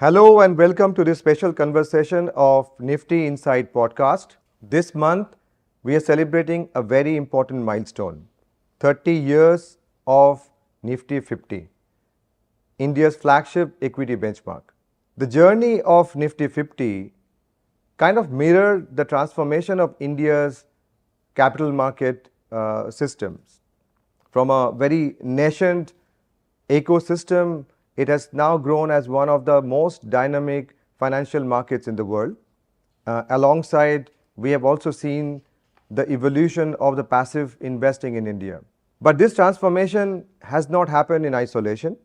Hello and welcome to this special conversation of Nifty Insight Podcast. This month, we are celebrating a very important milestone, 30 years of Nifty 50, India's flagship equity benchmark. The journey of Nifty 50 kind of mirrored the transformation of India's capital market systems. From a very nascent ecosystem, it has now grown as one of the most dynamic financial markets in the world. Alongside, we have also seen the evolution of the passive investing in India. But this transformation has not happened in isolation.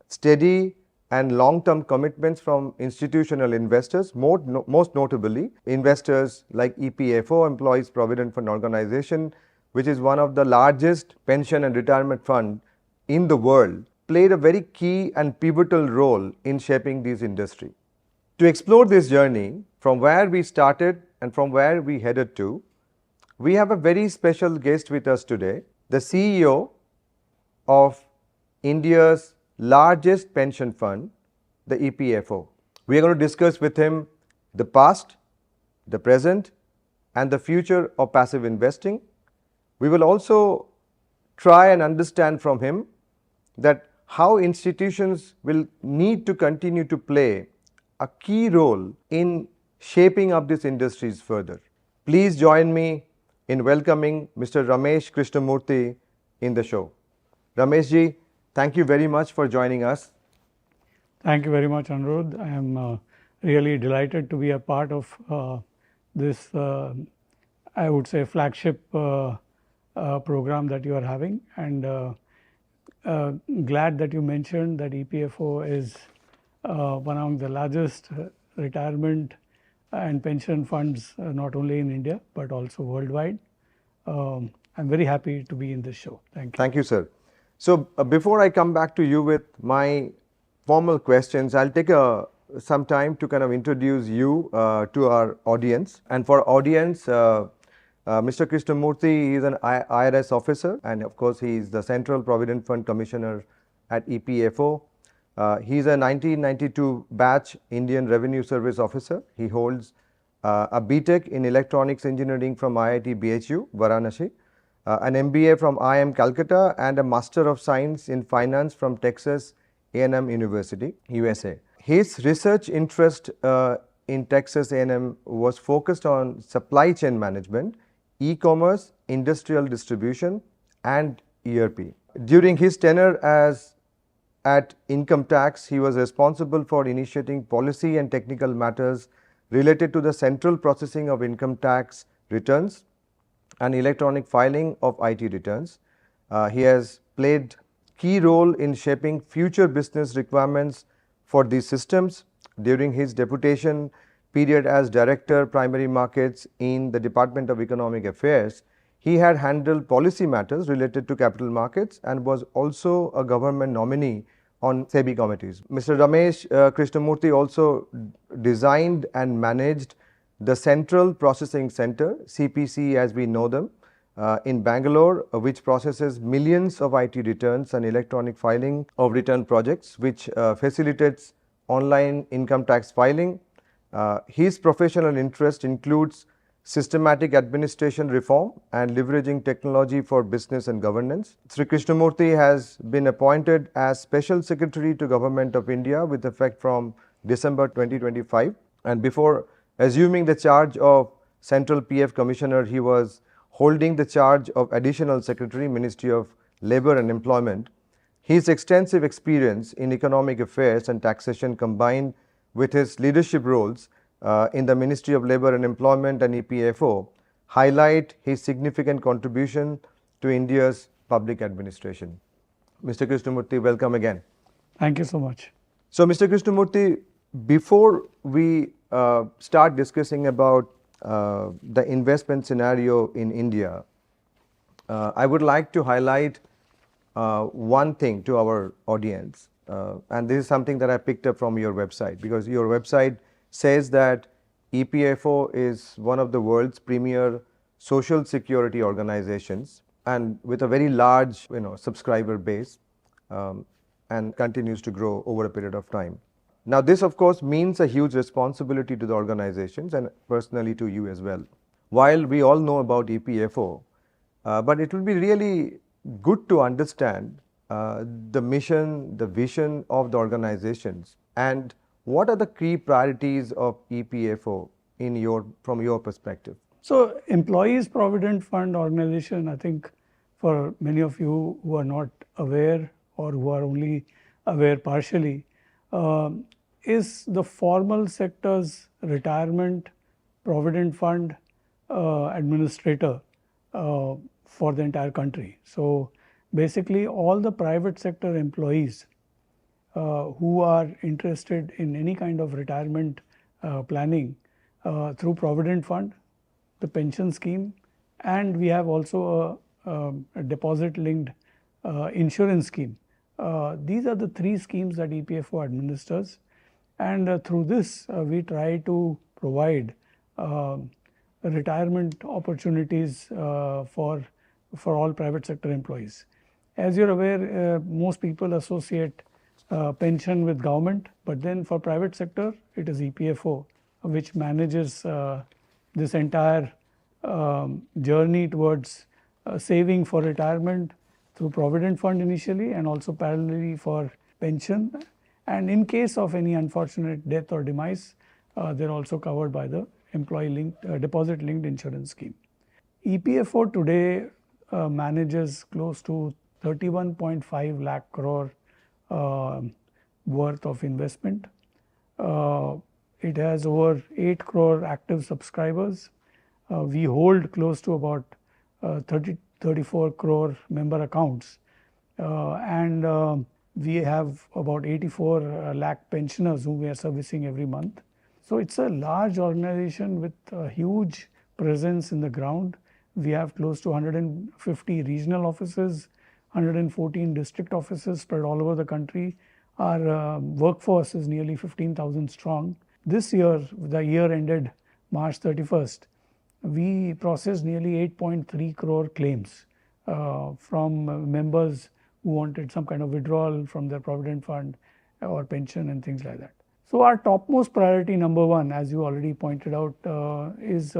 Steady and long-term commitments from institutional investors, most notably investors like EPFO, Employees Provident Fund Organization, which is one of the largest pension and retirement fund in the world, played a very key and pivotal role in shaping this industry. To explore this journey, from where we started and from where we headed to, we have a very special guest with us today, the CEO of India's largest pension fund, the EPFO. We are going to discuss with him the past, the present, and the future of passive investing. We will also try and understand from him that how institutions will need to continue to play a key role in shaping up these industries further. Please join me in welcoming Mr. Ramesh Krishnamurthi in the show. Ramesh ji, thank you very much for joining us. Thank you very much, Aniruddha. I am really delighted to be a part of this, I would say, flagship program that you are having, and glad that you mentioned that EPFO is one of the largest retirement and pension funds, not only in India but also worldwide. I'm very happy to be in this show. Thank you. Thank you, sir. So before I come back to you with my formal questions, I'll take some time to kind of introduce you to our audience. And for audience, Mr. Krishnamurthi is an IRS officer, and of course he is the Central Provident Fund Commissioner at EPFO. He is a 1992 batch Indian Revenue Service officer. He holds a BTech in Electronics Engineering from IIT BHU, Varanasi, an MBA from IIM Calcutta, and a Master of Science in Finance from Texas A&M University, USA. His research interest in Texas A&M was focused on supply chain management, e-commerce, industrial distribution, and ERP. During his tenure at Income Tax, he was responsible for initiating policy and technical matters related to the central processing of income tax returns and electronic filing of IT returns. He has played key role in shaping future business requirements for these systems. During his deputation period as Director Primary Markets in the Department of Economic Affairs, he had handled policy matters related to capital markets and was also a government nominee on SEBI committees. Mr. Ramesh Krishnamurthi also designed and managed the Central Processing Center, CPC as we know them, in Bangalore, which processes millions of IT returns and electronic filing of return projects, which facilitates online income tax filing. His professional interest includes systematic administration reform and leveraging technology for business and governance. Shri Krishnamurthi has been appointed as Special Secretary to Government of India with effect from December 2025. And before assuming the charge of Central PF Commissioner, he was holding the charge of Additional Secretary, Ministry of Labour and Employment. His extensive experience in economic affairs and taxation combined with his leadership roles in the Ministry of Labour and Employment and EPFO highlight his significant contribution to India's public administration. Mr. Krishnamurthi, welcome again. Thank you so much. So, Mr. Krishnamurthi, before we start discussing about the investment scenario in India, I would like to highlight one thing to our audience. And this is something that I picked up from your website, because your website says that EPFO is one of the world's premier social security organizations, and with a very large subscriber base, and continues to grow over a period of time. Now, this of course means a huge responsibility to the organizations and personally to you as well. While we all know about EPFO, but it will be really good to understand the mission, the vision of the organizations, and what are the key priorities of EPFO from your perspective. So, Employees Provident Fund Organization, I think for many of you who are not aware or who are only aware partially, is the formal sector's retirement provident fund administrator for the entire country. So, basically all the private sector employees who are interested in any kind of retirement planning through Provident Fund, the pension scheme, and we have also a deposit linked insurance scheme. These are the three schemes that EPFO administers, and through this we try to provide retirement opportunities for all private sector employees. As you're aware, most people associate pension with government, but then for private sector it is EPFO which manages this entire journey towards saving for retirement through Provident Fund initially, and also parallelly for pension, and in case of any unfortunate death or demise, they're also covered by the employee linked deposit linked insurance scheme. EPFO today manages close to 31.5 lakh crore worth of investment. It has over 8 crore active subscribers. We hold close to about 34 crore member accounts, and we have about 84 lakh pensioners whom we are servicing every month. So it's a large organization with a huge presence in the ground. We have close to 150 regional offices, 114 district offices spread all over the country. Our workforce is nearly 15,000 strong. This year, the year ended March 31st, we processed nearly 8.3 crore claims from members who wanted some kind of withdrawal from their provident fund or pension and things like that. So our topmost priority, number one, as you already pointed out, is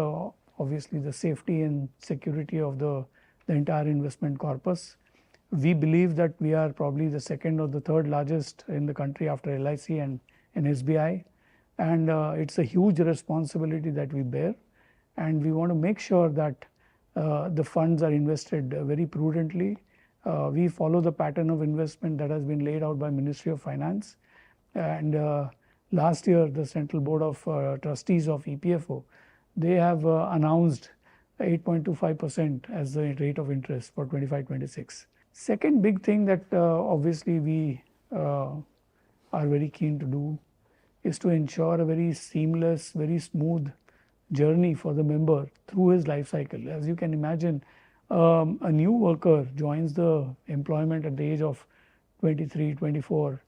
obviously the safety and security of the entire investment corpus. We believe that we are probably the second or the third largest in the country after LIC and SBI, and it's a huge responsibility that we bear, and we want to make sure that the funds are invested very prudently. We follow the pattern of investment that has been laid out by Ministry of Finance, and last year the Central Board of Trustees of EPFO, they have announced 8.25% as the rate of interest for 25-26. Second big thing that obviously we are very keen to do is to ensure a very seamless, very smooth journey for the member through his life cycle. As you can imagine, a new worker joins the employment at the age of 23, 24,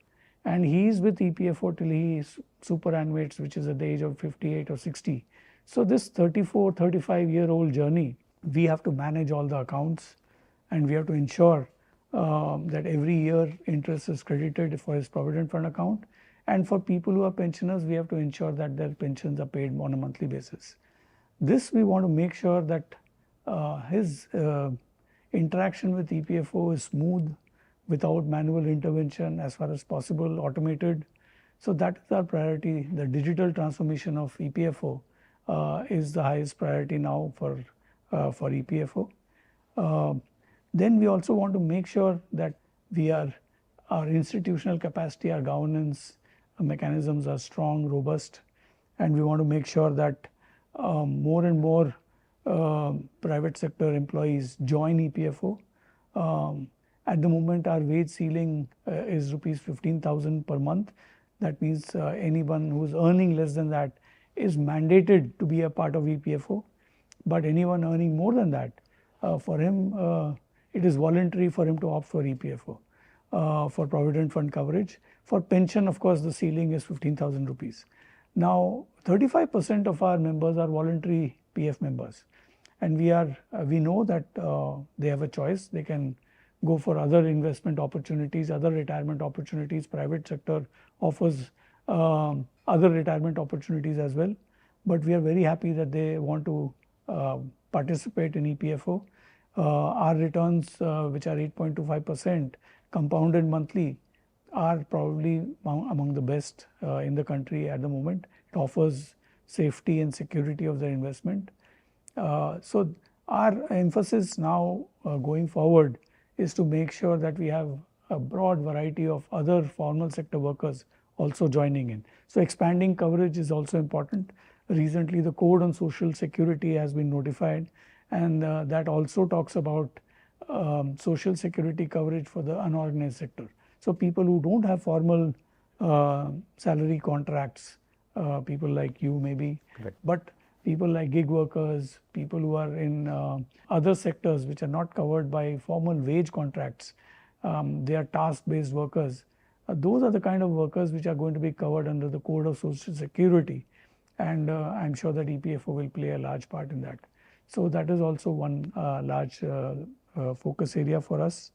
and he is with EPFO till he is superannuates, which is at the age of 58 or 60. So this 34, 35-year-old journey, we have to manage all the accounts, and we have to ensure that every year interest is credited for his provident fund account. And for people who are pensioners, we have to ensure that their pensions are paid on a monthly basis. This we want to make sure that his interaction with EPFO is smooth, without manual intervention, as far as possible automated. So that is our priority. The digital transformation of EPFO is the highest priority now for EPFO. Then we also want to make sure that our institutional capacity, our governance mechanisms are strong, robust, and we want to make sure that more and more private sector employees join EPFO. At the moment, our wage ceiling is rupees 15,000 per month. That means anyone who is earning less than that is mandated to be a part of EPFO. But anyone earning more than that, for him, it is voluntary for him to opt for EPFO for provident fund coverage. For pension, of course, the ceiling is 15,000 rupees. Now, 35% of our members are voluntary PF members, and we know that they have a choice. They can go for other investment opportunities, other retirement opportunities. Private sector offers other retirement opportunities as well. But we are very happy that they want to participate in EPFO. Our returns, which are 8.25% compounded monthly, are probably among the best in the country at the moment. It offers safety and security of their investment. So our emphasis now going forward is to make sure that we have a broad variety of other formal sector workers also joining in. So expanding coverage is also important. Recently the Code on Social Security has been notified, and that also talks about social security coverage for the unorganized sector. So people who don't have formal salary contracts, people like you maybe, Correct. but people like gig workers, people who are in other sectors which are not covered by formal wage contracts, they are task-based workers. Those are the kind of workers which are going to be covered under the Code of Social Security, and I'm sure that EPFO will play a large part in that. So that is also one large focus area for us.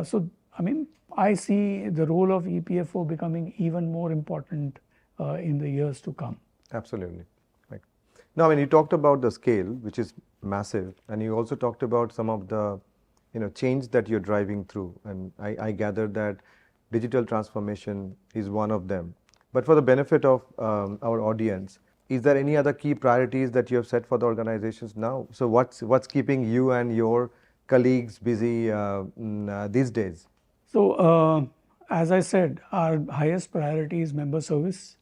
So I mean, I see the role of EPFO becoming even more important in the years to come. Absolutely. Right. Now, when you talked about the scale, which is massive, and you also talked about some of the change that you're driving through, and I gather that digital transformation is one of them. But for the benefit of our audience, is there any other key priorities that you have set for the organizations now? So what's keeping you and your colleagues busy these days? So as I said, our highest priority is member service.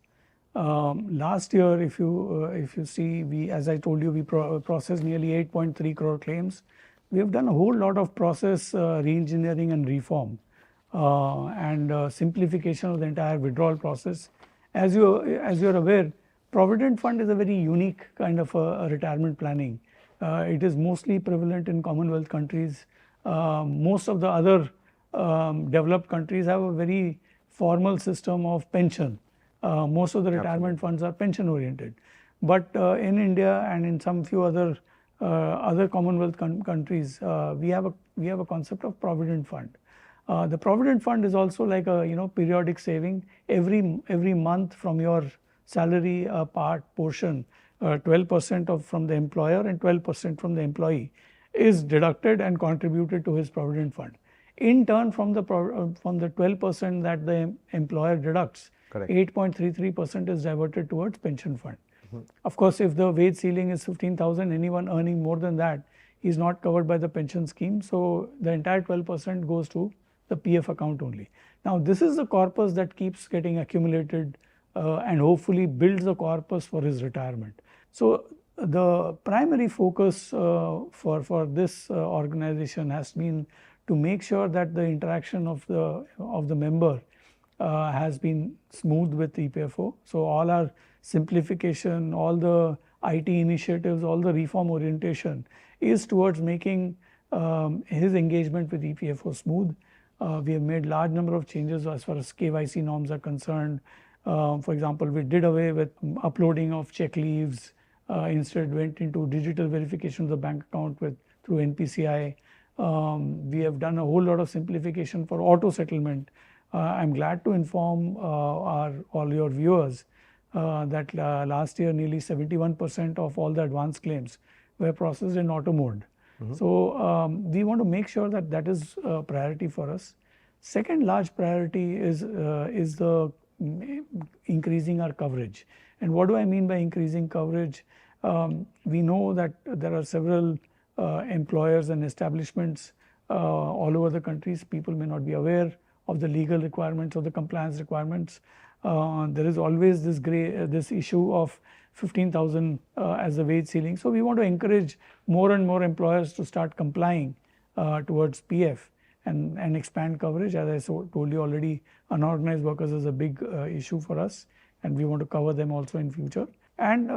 Last year, if you see, as I told you, we processed nearly 8.3 crore claims. We have done a whole lot of process re-engineering and reform, and simplification of the entire withdrawal process. As you're aware, Provident Fund is a very unique kind of a retirement planning. It is mostly prevalent in Commonwealth countries. Most of the other developed countries have a very formal system of pension. Most of the retirement funds are pension oriented. But in India and in some few other Commonwealth countries, we have a concept of Provident Fund. The Provident Fund is also like a periodic saving. Every month from your salary portion, 12% from the employer and 12% from the employee is deducted and contributed to his Provident Fund. In turn, from the 12% that the employer deducts, 8.33% is diverted towards pension fund. Of course, if the wage ceiling is 15,000, anyone earning more than that is not covered by the pension scheme. So the entire 12% goes to the PF account only. Now, this is the corpus that keeps getting accumulated and hopefully builds a corpus for his retirement. So the primary focus for this organization has been to make sure that the interaction of the member has been smooth with EPFO. So all our simplification, all the IT initiatives, all the reform orientation is towards making his engagement with EPFO smooth. We have made large number of changes as far as KYC norms are concerned. For example, we did away with uploading of check leaves, instead went into digital verification of the bank account through NPCI. We have done a whole lot of simplification for auto settlement. I'm glad to inform all your viewers that last year nearly 71% of all the advance claims were processed in auto mode. So we want to make sure that that is a priority for us. Second large priority is the increasing our coverage. And what do I mean by increasing coverage? We know that there are several employers and establishments all over the countries. People may not be aware of the legal requirements or the compliance requirements. There is always this issue of 15,000 as the wage ceiling. So we want to encourage more and more employers to start complying towards PF and expand coverage. As I told you already, unorganized workers is a big issue for us, and we want to cover them also in future. And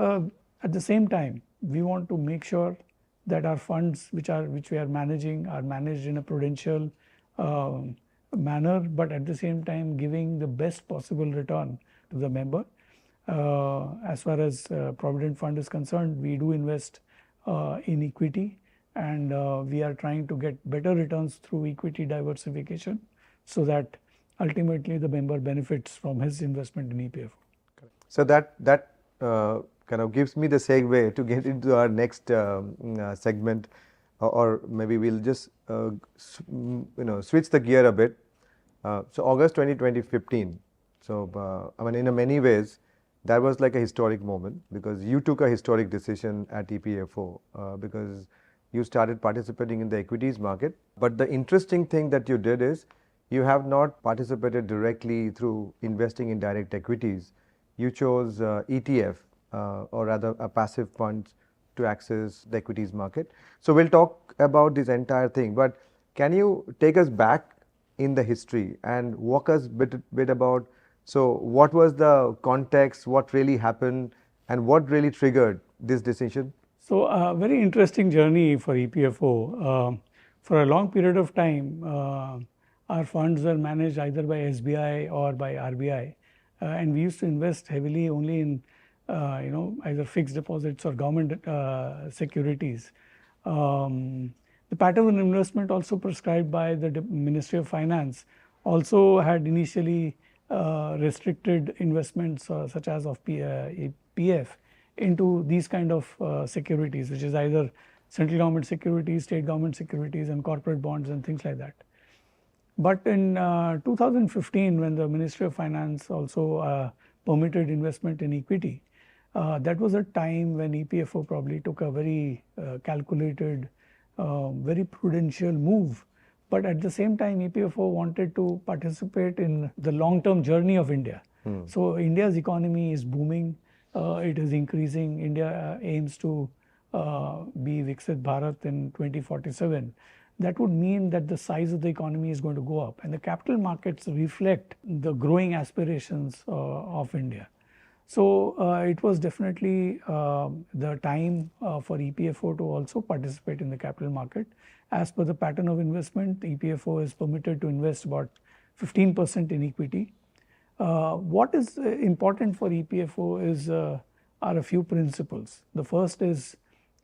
at the same time, we want to make sure that our funds which we are managing are managed in a prudential manner, but at the same time giving the best possible return to the member. As far as Provident Fund is concerned, we do invest in equity, and we are trying to get better returns through equity diversification, so that ultimately the member benefits from his investment in EPFO. So that kind of gives me the segue to get into our next segment, or maybe we'll just switch the gear a bit. So August 2015. So I mean, in many ways, that was like a historic moment because you took a historic decision at EPFO because you started participating in the equities market. But the interesting thing that you did is you have not participated directly through investing in direct equities. You chose ETF or rather a passive funds to access the equities market. So we'll talk about this entire thing, but can you take us back in the history and walk us bit about, so what was the context, what really happened, and what really triggered this decision? So a very interesting journey for EPFO. For a long period of time, our funds were managed either by SBI or by RBI, and we used to invest heavily only in either fixed deposits or government securities. The pattern of investment also prescribed by the Ministry of Finance also had initially restricted investments such as of PF into these kind of securities, which is either central government securities, state government securities, and corporate bonds and things like that. But in 2015, when the Ministry of Finance also permitted investment in equity, that was a time when EPFO probably took a very calculated, very prudential move. But at the same time, EPFO wanted to participate in the long-term journey of India. So India's economy is booming. It is increasing. India aims to be Viksit Bharat in 2047. That would mean that the size of the economy is going to go up, and the capital markets reflect the growing aspirations of India. So it was definitely the time for EPFO to also participate in the capital market. As per the pattern of investment, EPFO is permitted to invest about 15% in equity. What is important for EPFO is are a few principles. The first is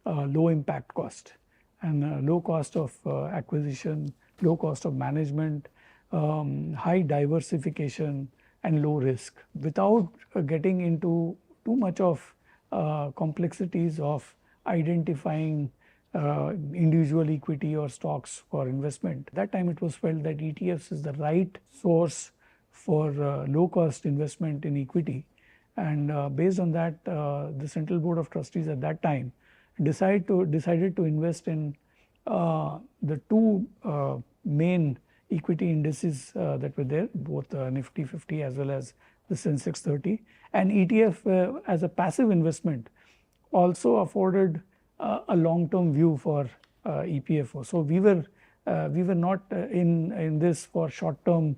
low impact cost and low cost of acquisition, low cost of management, high diversification, and low risk, without getting into too much of complexities of identifying individual equity or stocks for investment. At that time it was felt that ETFs is the right source for low cost investment in equity, and based on that the Central Board of Trustees at that time decided to invest in the two main equity indices that were there, both Nifty 50 as well as the Sensex 30, and ETF as a passive investment also afforded a long-term view for EPFO. So we were not in this for short-term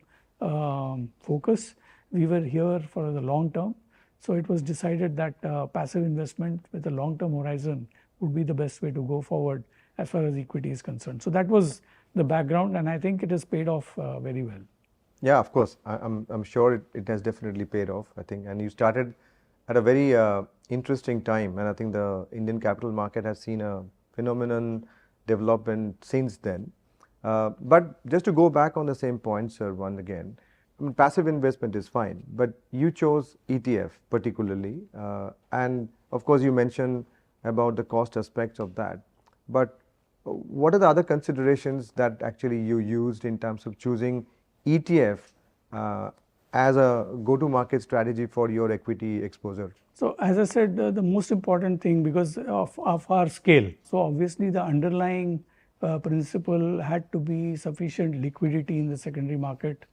focus. We were here for the long term. So it was decided that passive investment with a long-term horizon would be the best way to go forward as far as equity is concerned. So that was the background, and I think it has paid off very well. Yeah, of course. I'm sure it has definitely paid off, I think. And you started at a very interesting time, and I think the Indian capital market has seen a phenomenon development since then. But just to go back on the same point, sir, once again, I mean, passive investment is fine, but you chose ETF particularly, and of course you mentioned about the cost aspects of that. But what are the other considerations that actually you used in terms of choosing ETF as a go-to-market strategy for your equity exposure? So as I said, the most important thing, because of our scale, so obviously the underlying principle had to be sufficient liquidity in the secondary market,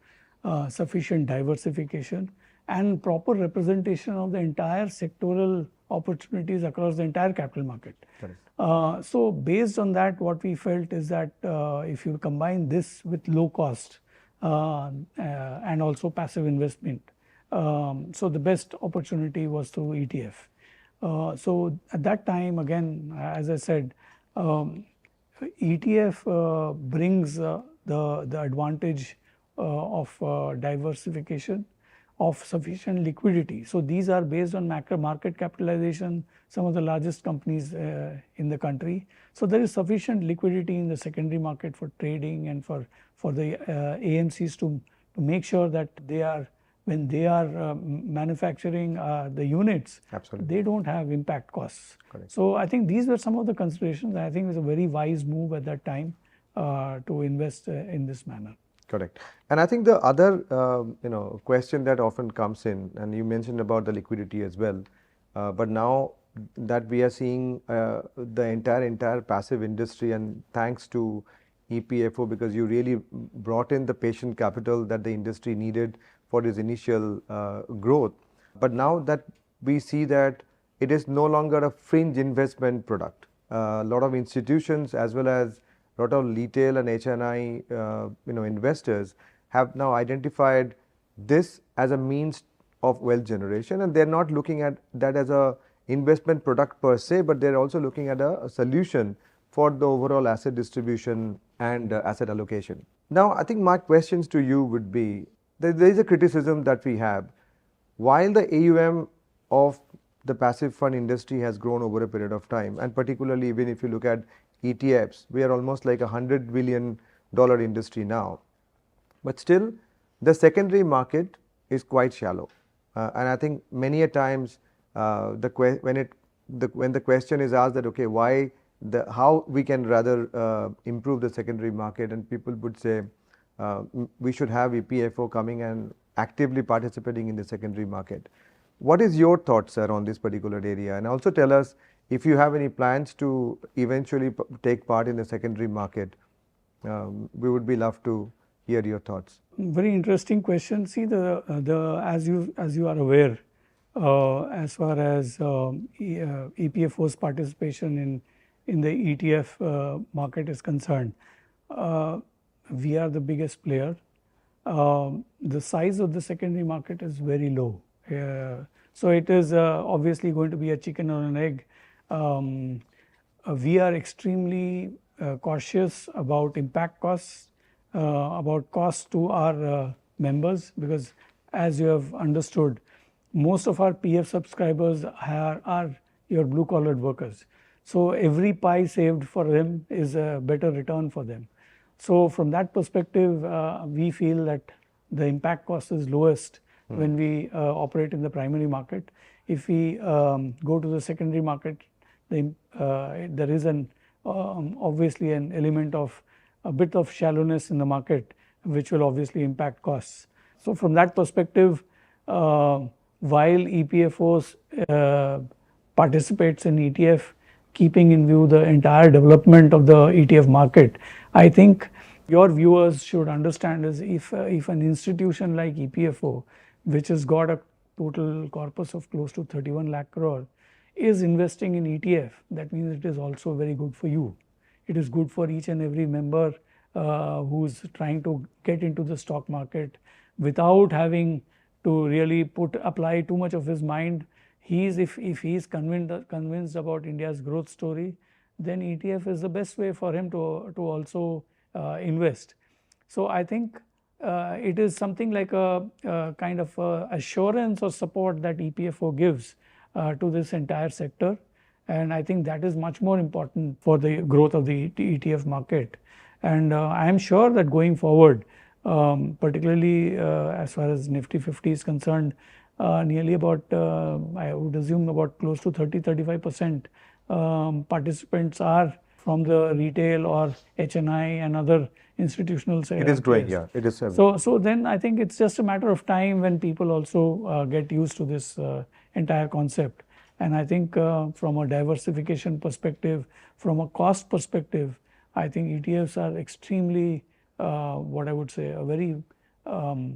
sufficient diversification, and proper representation of the entire sectoral opportunities across the entire capital market. So based on that, what we felt is that if you combine this with low cost and also passive investment, so the best opportunity was through ETF. So at that time, again, as I said, ETF brings the advantage of diversification, of sufficient liquidity. So these are based on market capitalization, some of the largest companies in the country. So there is sufficient liquidity in the secondary market for trading and for the AMCs to to make sure that when they are manufacturing the units, Absolutely. they don't have impact costs. Correct. So I think these were some of the considerations. I think it was a very wise move at that time to invest in this manner. Correct. And I think the other question that often comes in, and you mentioned about the liquidity as well, but now that we are seeing the entire passive industry, and thanks to EPFO, because you really brought in the patient capital that the industry needed for its initial growth. But now that we see that it is no longer a fringe investment product, a lot of institutions as well as a lot of retail and HNI investors have now identified this as a means of wealth generation, and they're not looking at that as a investment product per se, but they're also looking at a solution for the overall asset distribution and asset allocation. Now, I think my questions to you would be, there is a criticism that we have. While the AUM of the passive fund industry has grown over a period of time, and particularly even if you look at ETFs, we are almost like $100 billion industry now. But still, the secondary market is quite shallow. And I think many a times when the question is asked that, okay, how we can rather improve the secondary market, and people would say we should have EPFO coming and actively participating in the secondary market. What is your thoughts, sir, on this particular area? And also tell us if you have any plans to eventually take part in the secondary market. We would be love to hear your thoughts. Very interesting question. See, as you are aware, as far as EPFO's participation in the ETF market is concerned, we are the biggest player. The size of the secondary market is very low. So it is obviously going to be a chicken or an egg. We are extremely cautious about impact costs, about costs to our members, because as you have understood, most of our PF subscribers are your blue-collared workers. So every pie saved for them is a better return for them. So from that perspective, we feel that the impact cost is lowest when we operate in the primary market. If we go to the secondary market, there is obviously an element of a bit of shallowness in the market, which will obviously impact costs. So from that perspective, while EPFOs participates in ETF, keeping in view the entire development of the ETF market, I think your viewers should understand is if an institution like EPFO, which has got a total corpus of close to 31 lakh crore, is investing in ETF, that means it is also very good for you. It is good for each and every member who's trying to get into the stock market without having to really apply too much of his mind. If he is convinced about India's growth story, then ETF is the best way for him to also invest. So I think it is something like a kind of assurance or support that EPFO gives to this entire sector, and I think that is much more important for the growth of the ETF market. And I am sure that going forward, particularly as far as Nifty 50 is concerned, nearly about, I would assume about close to 30-35% participants are from the retail or HNI and other institutional sectors. It is growing, yeah. It is. So then I think it's just a matter of time when people also get used to this entire concept. And I think from a diversification perspective, from a cost perspective, I think ETFs are extremely, what I would say, a very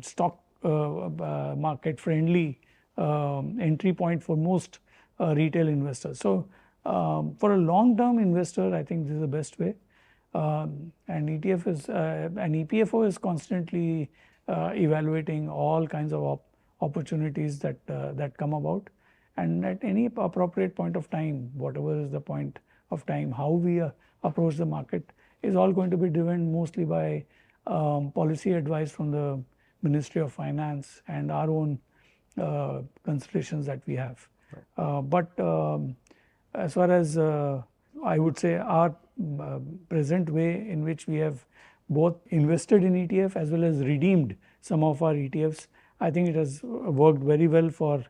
stock market friendly entry point for most retail investors. So for a long term investor, I think this is the best way. And EPFO is constantly evaluating all kinds of opportunities that come about, and at any appropriate point of time, whatever is the point of time, how we approach the market is all going to be driven mostly by policy advice from the Ministry of Finance and our own considerations that we have. But as far as I would say our present way in which we have both invested in ETF as well as redeemed some of our ETFs. I think it has worked very well for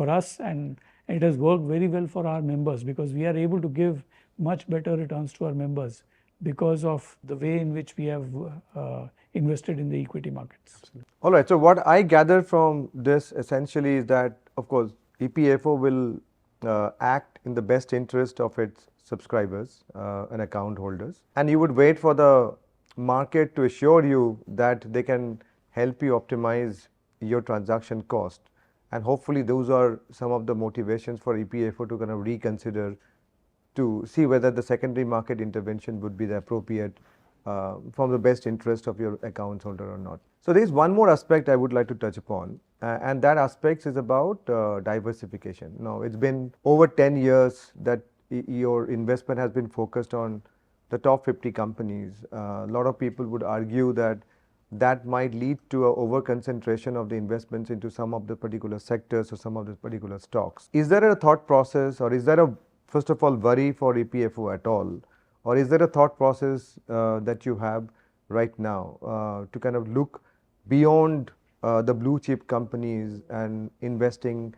us, and it has worked very well for our members, because we are able to give much better returns to our members because of the way in which we have invested in the equity markets. Absolutely. All right. So what I gather from this essentially is that, of course, EPFO will act in the best interest of its subscribers and account holders, and you would wait for the market to assure you that they can help you optimize your transaction cost, and hopefully those are some of the motivations for EPFO to kind of reconsider, to see whether the secondary market intervention would be the appropriate from the best interest of your account holder or not. So there is one more aspect I would like to touch upon, and that aspect is about diversification. Now, it's been over 10 years that your investment has been focused on the top 50 companies. A lot of people would argue that that might lead to an over concentration of the investments into some of the particular sectors or some of the particular stocks. Is there a thought process, or is there a, first of all, worry for EPFO at all? Or is there a thought process that you have right now to kind of look beyond the blue chip companies and investing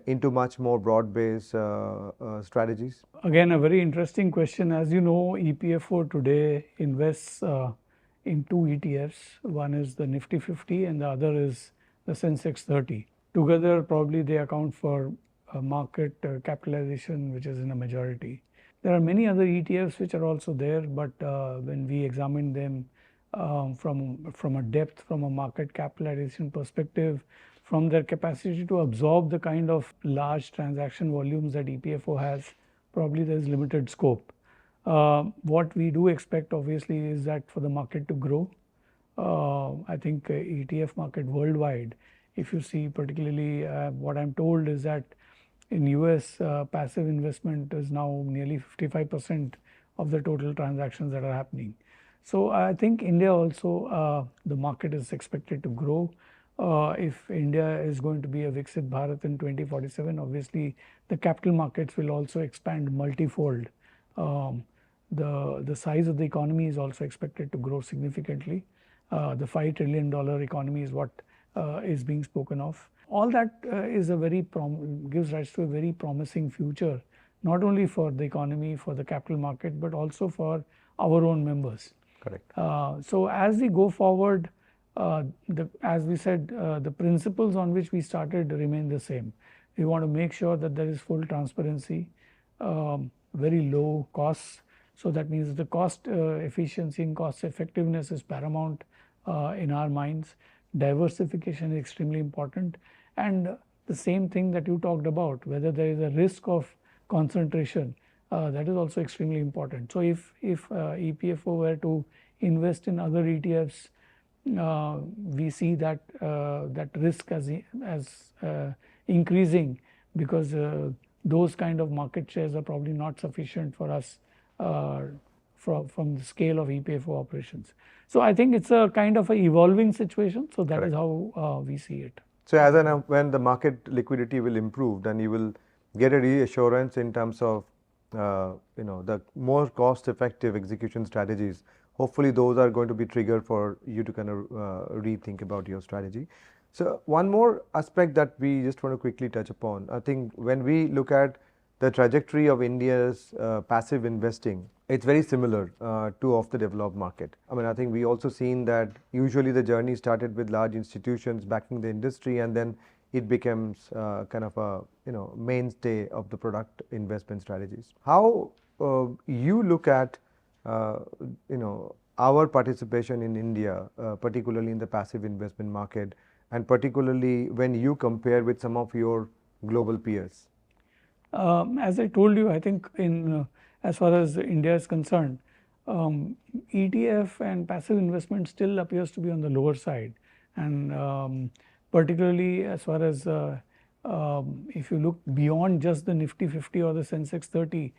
into much more broad-based strategies? Again, a very interesting question. As you know, EPFO today invests in two ETFs. One is the Nifty 50 and the other is the Sensex 30. Together, probably they account for market capitalization, which is in a majority. There are many other ETFs which are also there, but when we examine them from a depth, from a market capitalization perspective, from their capacity to absorb the kind of large transaction volumes that EPFO has, probably there is limited scope. What we do expect, obviously, is that for the market to grow. I think ETF market worldwide, if you see particularly what I'm told is that in US, passive investment is now nearly 55% of the total transactions that are happening. So I think India also, the market is expected to grow. If India is going to be a Viksit Bharat in 2047, obviously the capital markets will also expand multifold. The size of the economy is also expected to grow significantly. The $5 trillion economy is what is being spoken of. All that is a very gives rise to a very promising future, not only for the economy, for the capital market, but also for our own members. Correct. So as we go forward, as we said, the principles on which we started remain the same. We want to make sure that there is full transparency, very low costs. So that means the cost efficiency and cost effectiveness is paramount in our minds. Diversification is extremely important, and the same thing that you talked about, whether there is a risk of concentration, that is also extremely important. So if EPFO were to invest in other ETFs, we see that that risk as increasing, because those kind of market shares are probably not sufficient for us from the scale of EPFO operations. So I think it's a kind of an evolving situation. So that Correct. Is how we see it. So as and when the market liquidity will improve, then you will get a reassurance in terms of the more cost-effective execution strategies. Hopefully, those are going to be triggered for you to kind of rethink about your strategy. So one more aspect that we just want to quickly touch upon. I think when we look at the trajectory of India's passive investing, it's very similar to of the developed market. I mean, I think we also seen that usually the journey started with large institutions backing the industry, and then it becomes kind of a mainstay of the product investment strategies. How you look at our participation in India, particularly in the passive investment market, and particularly when you compare with some of your global peers? As I told you, I think as far as India is concerned, ETF and passive investment still appears to be on the lower side, and particularly as far as if you look beyond just the Nifty 50 or the Sensex 30,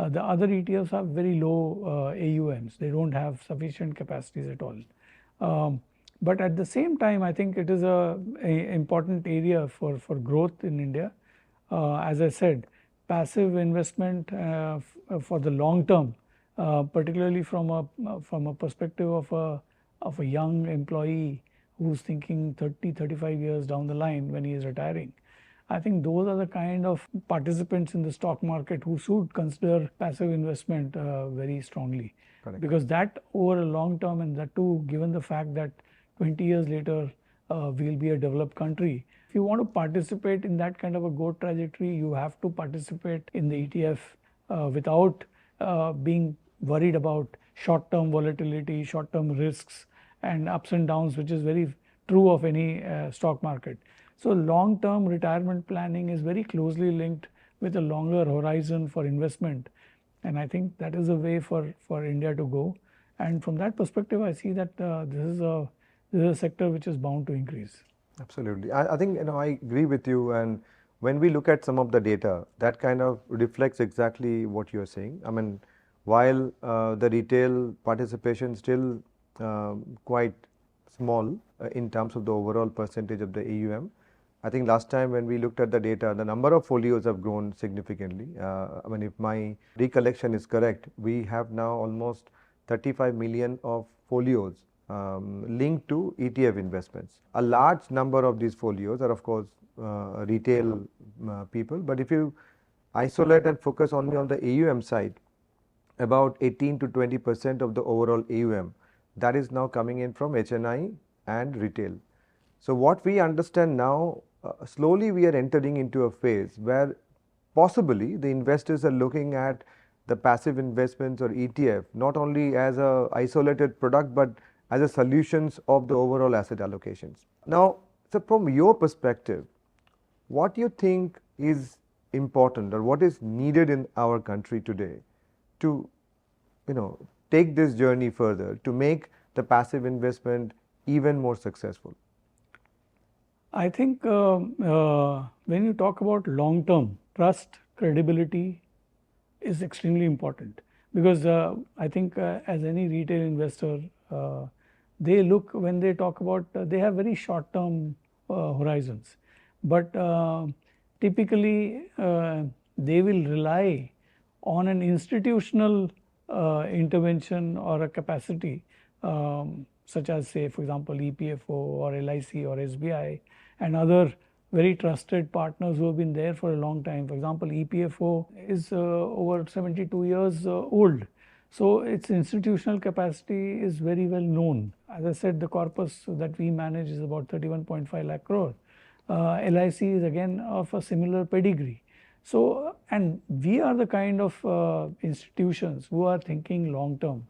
the other ETFs have very low AUMs. They don't have sufficient capacities at all. But at the same time, I think it is an important area for growth in India. As I said, passive investment for the long term, particularly from a perspective of a young employee who's thinking 30, 35 years down the line when he is retiring. I think those are the kind of participants in the stock market who should consider passive investment very strongly. Correct. Because that over a long term, and that too given the fact that 20 years later we'll be a developed country. If you want to participate in that kind of a growth trajectory, you have to participate in the ETF without being worried about short-term volatility, short-term risks and ups and downs, which is very true of any stock market. So long-term retirement planning is very closely linked with a longer horizon for investment. And I think that is a way for India to go. And from that perspective, I see that this is a sector which is bound to increase. Absolutely. I think, I agree with you. And when we look at some of the data, that kind of reflects exactly what you're saying. I mean, while the retail participation still quite small in terms of the overall percentage of the AUM, I think last time when we looked at the data, the number of folios have grown significantly. I mean, if my recollection is correct, we have now almost 35 million of folios linked to ETF investments. A large number of these folios are, of course, retail people. But if you isolate and focus only on the AUM side, about 18 to 20% of the overall AUM, that is now coming in from HNI and retail. So what we understand now, slowly we are entering into a phase where possibly the investors are looking at the passive investments or ETF not only as a isolated product but as a solutions of the overall asset allocations. Now, so from your perspective, what do you think is important or what is needed in our country today to take this journey further, to make the passive investment even more successful? I think when you talk about long term, trust, credibility is extremely important, because I think as any retail investor, they look, when they talk about, they have very short term horizons, but typically they will rely on an institutional intervention or a capacity, such as, say, for example, EPFO or LIC or SBI and other very trusted partners who have been there for a long time. For example, EPFO is over 72 years old. So its institutional capacity is very well known. As I said, the corpus that we manage is about 31.5 lakh crore. LIC is again of a similar pedigree. So, and we are the kind of institutions who are thinking long term.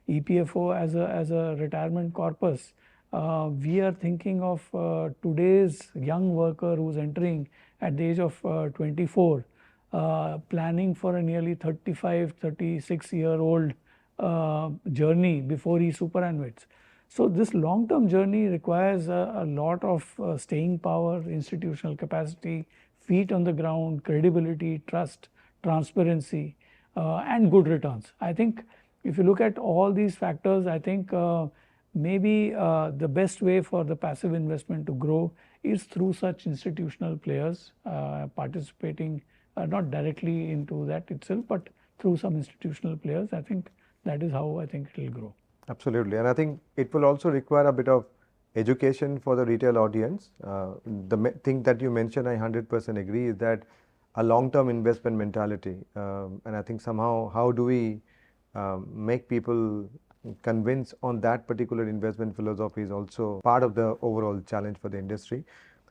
EPFO as a retirement corpus, we are thinking of today's young worker who's entering at the age of 24, planning for a nearly 35, 36-year-old journey before he superannuates. So this long-term journey requires a lot of staying power, institutional capacity, feet on the ground, credibility, trust, transparency, and good returns. I think if you look at all these factors, I think maybe the best way for the passive investment to grow is through such institutional players participating not directly into that itself, but through some institutional players. I think that is how I think it will grow. Absolutely. And I think it will also require a bit of education for the retail audience. The thing that you mentioned, I 100% agree, is that a long-term investment mentality. And I think somehow, how do we make people convinced on that particular investment philosophy is also part of the overall challenge for the industry.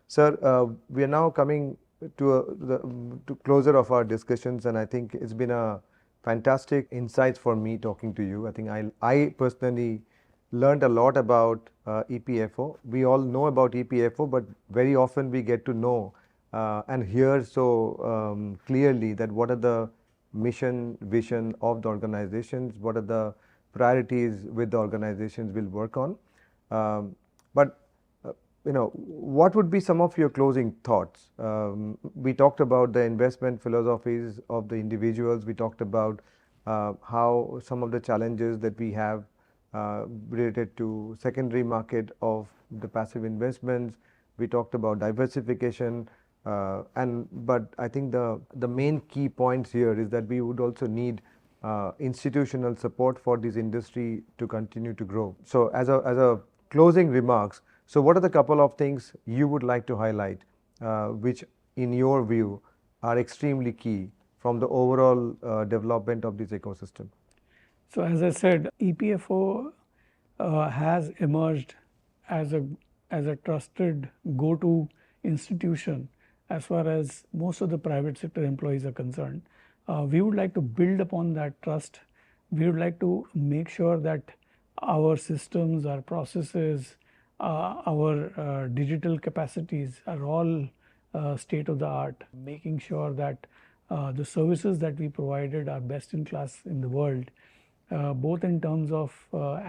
Sir, we are now coming to closer of our discussions, and I think it's been a fantastic insights for me talking to you. I think I personally learned a lot about EPFO. We all know about EPFO, but very often we get to know and hear so clearly that what are the mission, vision of the organizations, what are the priorities with the organizations will work on. But what would be some of your closing thoughts? We talked about the investment philosophies of the individuals. We talked about how some of the challenges that we have related to secondary market of the passive investments. We talked about diversification, but I think the main key points here is that we would also need institutional support for this industry to continue to grow. So as a closing remarks, so what are the couple of things you would like to highlight, which in your view are extremely key from the overall development of this ecosystem? So as I said, EPFO has emerged as a trusted go-to institution as far as most of the private sector employees are concerned. We would like to build upon that trust. We would like to make sure that our systems, our processes, our digital capacities are all state of the art, making sure that the services that we provided are best in class in the world, both in terms of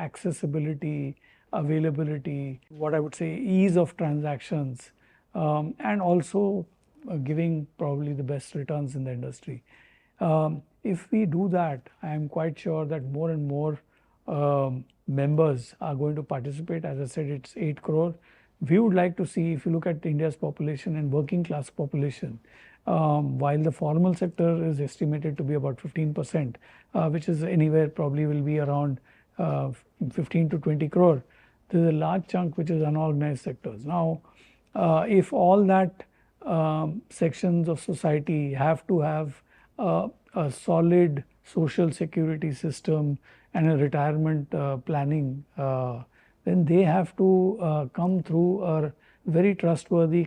accessibility, availability, what I would say ease of transactions, and also giving probably the best returns in the industry. If we do that, I am quite sure that more and more members are going to participate. As I said, it's 8 crore. We would like to see, if you look at India's population and working class population, while the formal sector is estimated to be about 15%, which is anywhere probably will be around 15 to 20 crore, there's a large chunk which is unorganized sectors. Now, if all that sections of society have to have a solid social security system and a retirement planning, then they have to come through a very trustworthy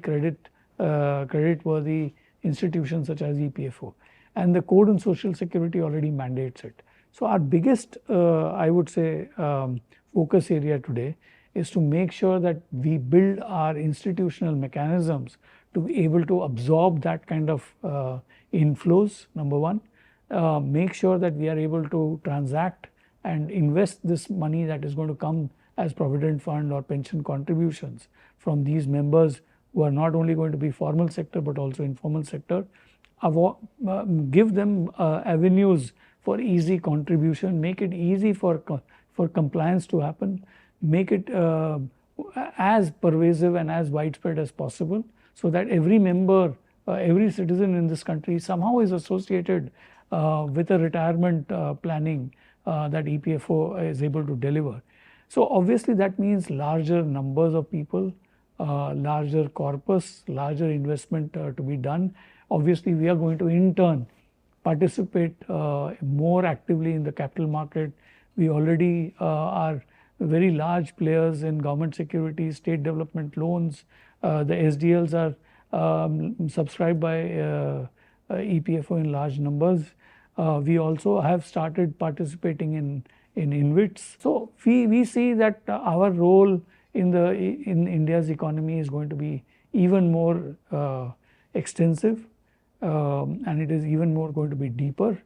credit-worthy institutions such as EPFO, and the Code on Social Security already mandates it. So our biggest, I would say, focus area today is to make sure that we build our institutional mechanisms to be able to absorb that kind of inflows, number one. Make sure that we are able to transact and invest this money that is going to come as Provident Fund or pension contributions from these members who are not only going to be formal sector but also informal sector. Give them avenues for easy contribution, make it easy for compliance to happen, make it as pervasive and as widespread as possible, so that every member, every citizen in this country somehow is associated with a retirement planning that EPFO is able to deliver. So obviously that means larger numbers of people, larger corpus, larger investment to be done. Obviously we are going to in turn participate more actively in the capital market. We already are very large players in government securities, state development loans. The SDLs are subscribed by EPFO in large numbers. We also have started participating in InvITs. So we see that our role in India's economy is going to be even more extensive, and it is even more going to be deeper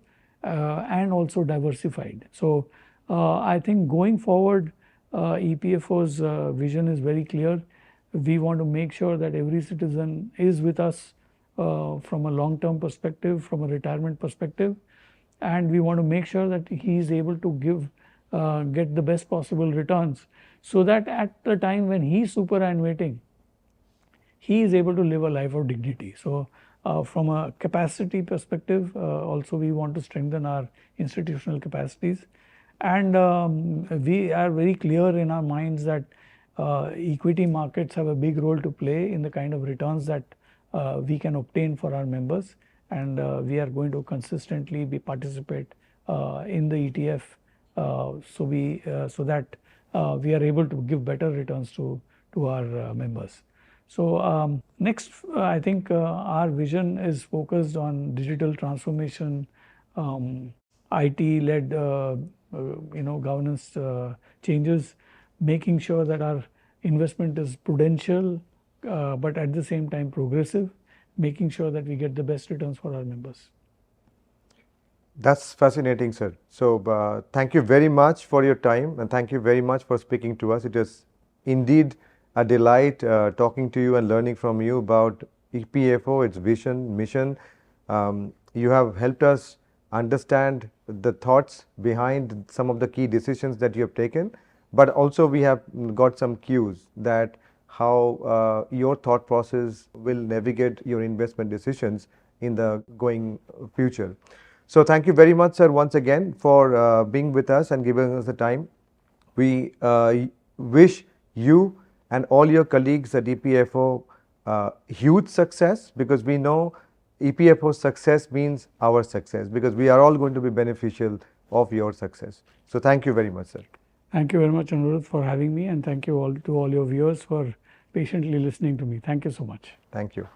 and also diversified. So I think going forward, EPFO's vision is very clear. We want to make sure that every citizen is with us from a long-term perspective, from a retirement perspective, and we want to make sure that he is able to get the best possible returns, so that at the time when he is superannuating, he is able to live a life of dignity. So from a capacity perspective, also we want to strengthen our institutional capacities, and we are very clear in our minds that equity markets have a big role to play in the kind of returns that we can obtain for our members, and we are going to consistently participate in the ETF, so that we are able to give better returns to our members. So next, I think our vision is focused on digital transformation, IT-led governance changes, making sure that our investment is prudential but at the same time progressive, making sure that we get the best returns for our members. That's fascinating, sir. So thank you very much for your time, and thank you very much for speaking to us. It is indeed a delight talking to you and learning from you about EPFO, its vision, mission. You have helped us understand the thoughts behind some of the key decisions that you have taken, but also we have got some cues that how your thought process will navigate your investment decisions in the going future. So thank you very much, sir, once again for being with us and giving us the time. We wish you and all your colleagues at EPFO huge success, because we know EPFO success means our success, because we are all going to be beneficial of your success. So thank you very much, sir. Thank you very much, Aniruddha, for having me, and thank you all to all your viewers for patiently listening to me. Thank you so much. Thank you.